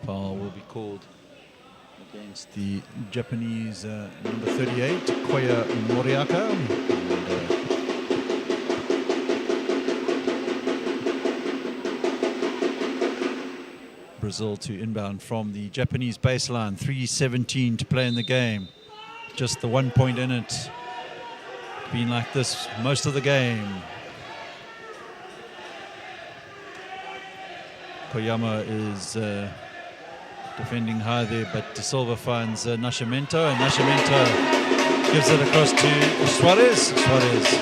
Foul will be called against the Japanese number 38, Koya Moriaka. Brazil to inbound from the Japanese baseline. 3:17 to play in the game. Just the 1 point in it. Been like this most of the game. Koyama is defending high there, but De Silva finds Nascimento, and Nascimento gives it across to Suarez. Suarez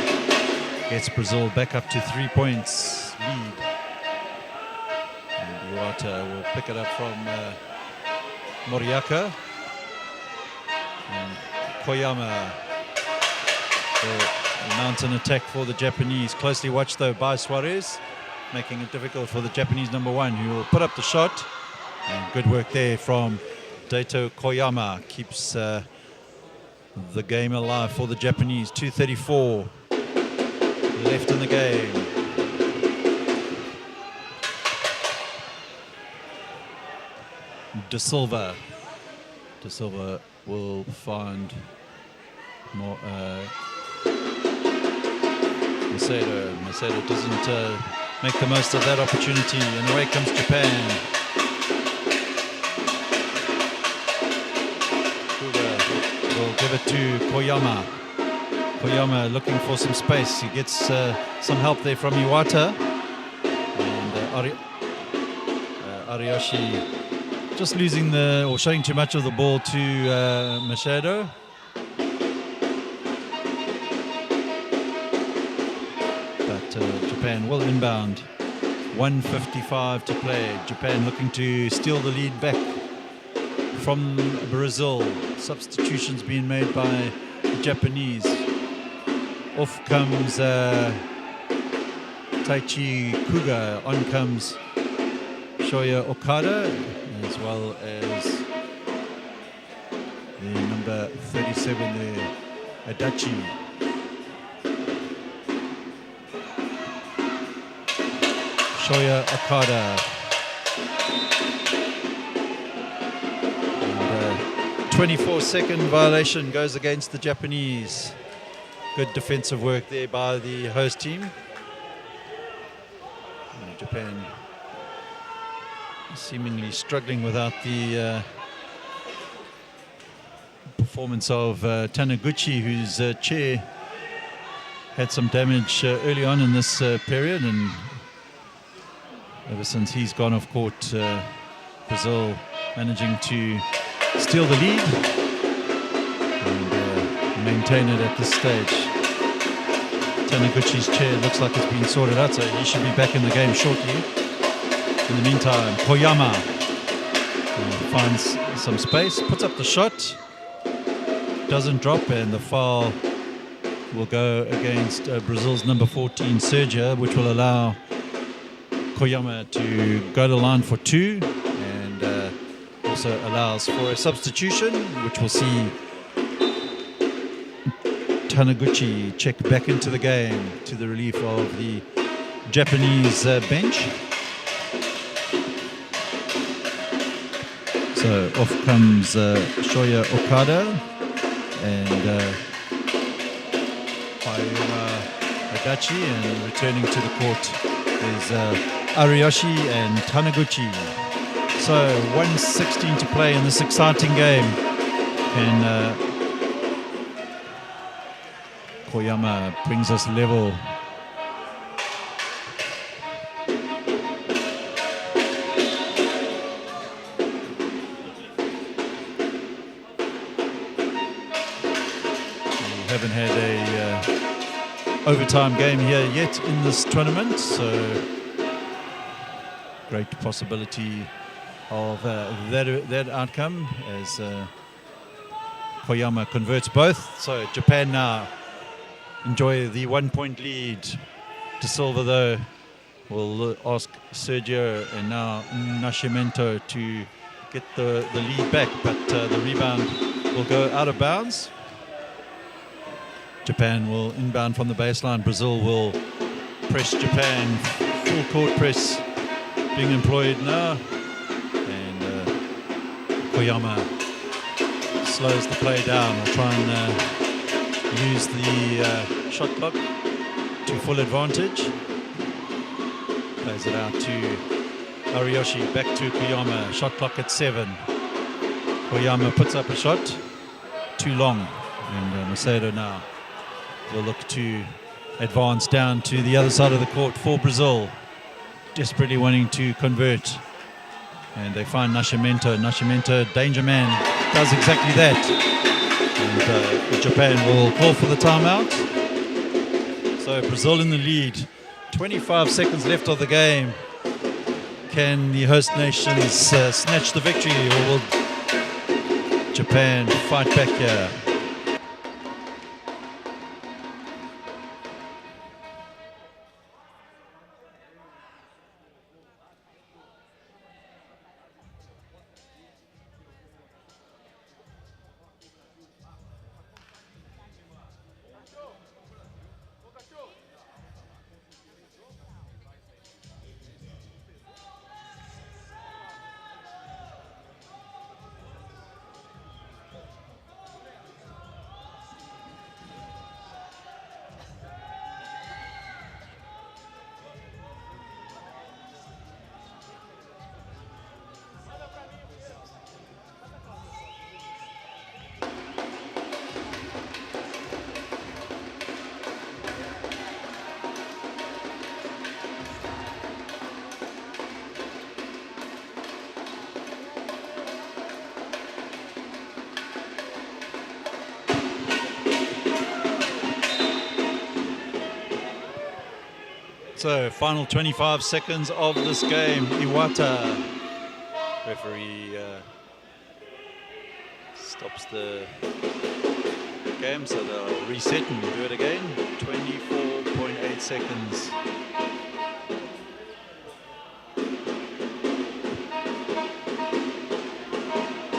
gets Brazil back up to 3 points lead. And Iwata will pick it up from Moriaka. And Koyama will mount an attack for the Japanese. Closely watched though by Suarez, making it difficult for the Japanese number one, who will put up the shot. And good work there from Daito Koyama. Keeps the game alive for the Japanese. 2:34 left in the game. De Silva will find more. Macedo doesn't make the most of that opportunity, and away comes Japan. Will give it to Koyama. Koyama looking for some space. He gets some help there from Iwata. And Ariyoshi just losing or showing too much of the ball to Macedo. But Japan will inbound. 1:55 to play. Japan looking to steal the lead back from Brazil. Substitutions being made by the Japanese. Off comes Taichi Kuga. On comes Shoya Okada, as well as the number 37 there, Adachi. Shoya Okada. 24-second violation goes against the Japanese. Good defensive work there by the host team. And Japan seemingly struggling without the performance of Taniguchi, whose chair had some damage early on in this period, and ever since he's gone off court, Brazil managing to steal the lead and maintain it at this stage. Taniguchi's chair looks like it's been sorted out, so he should be back in the game shortly. In the meantime, Koyama finds some space, puts up the shot, doesn't drop, and the foul will go against Brazil's number 14, Sergio, which will allow Koyama to go to the line for two, and also allows for a substitution, which will see Taniguchi check back into the game to the relief of the Japanese bench. So off comes Shoya Okada, and Ayuma Adachi, and returning to the court is Ariyoshi and Taniguchi. So 1:16 to play in this exciting game, and Koyama brings us level. We haven't had a overtime game here yet in this tournament, so great possibility of that outcome as Koyama converts both. So Japan now enjoy the 1 point lead. De Silva though will ask Sergio and now Nascimento to get the lead back, but the rebound will go out of bounds. Japan will inbound from the baseline. Brazil will press Japan. Full court press being employed now. And Koyama slows the play down. Will try and use the shot clock to full advantage. Plays it out to Ariyoshi, back to Koyama. Shot clock at 7. Koyama puts up a shot. Too long. And Macedo now will look to advance down to the other side of the court for Brazil. Desperately wanting to convert. And they find Nascimento. Nascimento, danger man, does exactly that. And Japan will call for the timeout. So Brazil in the lead. 25 seconds left of the game. Can the host nations snatch the victory, or will Japan fight back here? So, final 25 seconds of this game. Iwata, referee, stops the game, so they'll reset and do it again. 24.8 seconds.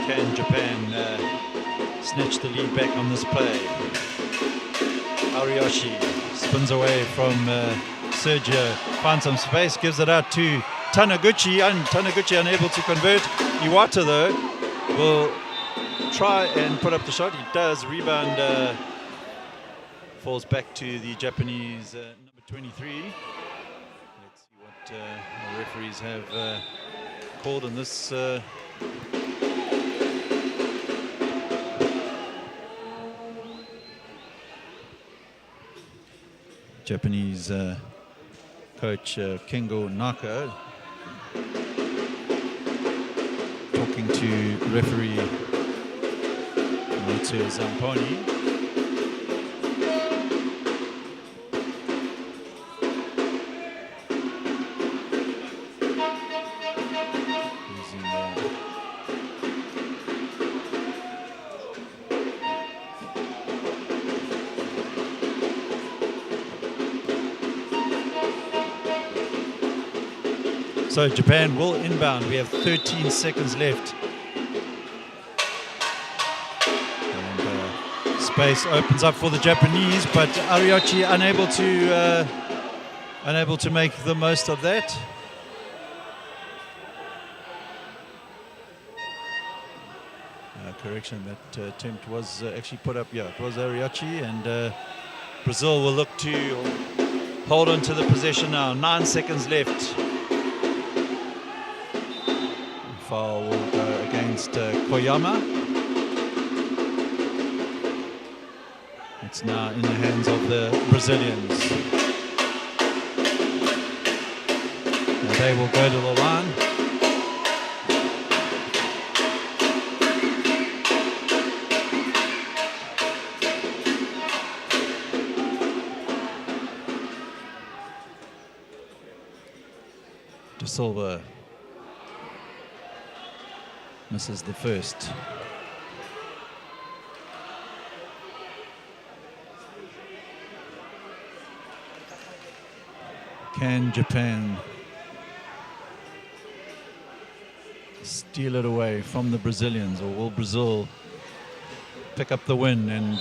Can Japan snatch the lead back on this play? Ariyoshi spins away from Sergio, finds some space, gives it out to Taniguchi, and Taniguchi unable to convert. Iwata, though, will try and put up the shot. He does. Rebound falls back to the Japanese number 23. Let's see what the referees have called on this. Japanese coach Kengo Naka talking to referee Matsuo Zamponi. So Japan will inbound. We have 13 seconds left. And space opens up for the Japanese, but Ariyoshi unable to make the most of that. Correction, that attempt was actually put up. Yeah, it was Ariyoshi, and Brazil will look to hold on to the possession now. 9 seconds left. Foul will go against Koyama. It's now in the hands of the Brazilians. And they will go to the line. De Silva misses the first. Can Japan steal it away from the Brazilians, or will Brazil pick up the win? And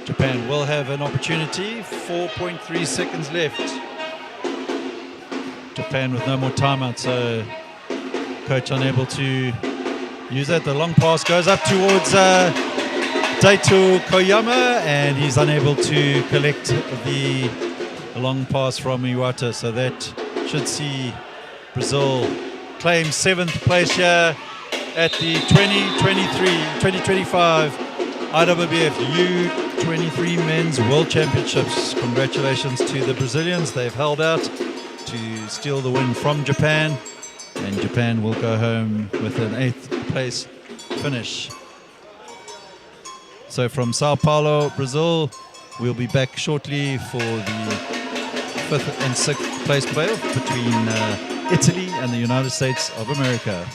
Japan will have an opportunity. 4.3 seconds left. Japan with no more timeout, so coach unable to use that. The long pass goes up towards Daito Koyama, and he's unable to collect the long pass from Iwata, so that should see Brazil claim 7th place here at the 2025 IWBF U23 Men's World Championships. Congratulations to the Brazilians. They've held out to steal the win from Japan, and Japan will go home with an 8th place finish. So from Sao Paulo, Brazil, we'll be back shortly for the 5th and 6th place playoff between Italy and the United States of America.